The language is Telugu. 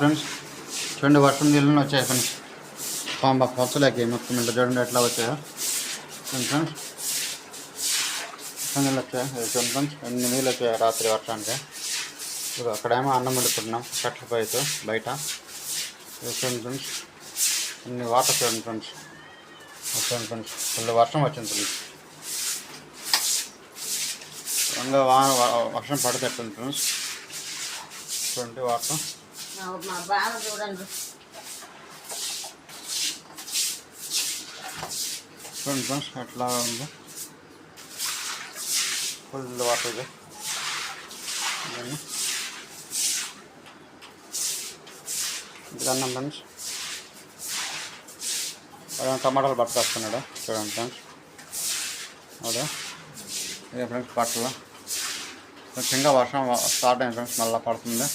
ఫ్రెండ్స్ చూడండి, వర్షం నీళ్ళు వచ్చాయి ఫ్రెండ్స్. పొచ్చలేక మొత్తం ఇంట్లో చూడండి ఎట్లా వచ్చాయో ఫ్రెండ్స్. నీళ్ళు వచ్చాయి చూడండి ఫ్రెండ్స్, ఎన్ని నీళ్ళు వచ్చాయి రాత్రి వర్షానికి. అక్కడేమో అన్నం వండుకుంటున్నాం కట్టెల పొయ్యితో బయట. చూడండి ఫ్రెండ్స్, అన్ని వాటర్ చూడండి ఫ్రెండ్స్. చూడండి ఫ్రెండ్స్, ఫుల్ వర్షం వచ్చింది ఫ్రెండ్స్. ఇంకా వర్షం పడుతుంది ఫ్రెండ్స్. చూడండి వాటర్ చూడండి ఫ్రెండ్స్ ఎట్లా ఉంది, ఫుల్ వాటర్ ఇది. అన్నం ఫ్రెండ్స్, టమాటాలు పట్టుకొస్తున్నాడు చూడండి ఫ్రెండ్స్. అదే ఇదే ఫ్రెండ్స్ బట్టలు. ఇంకా వర్షం స్టార్ట్ అయింది ఫ్రెండ్స్, మళ్ళీ పడుతుంది.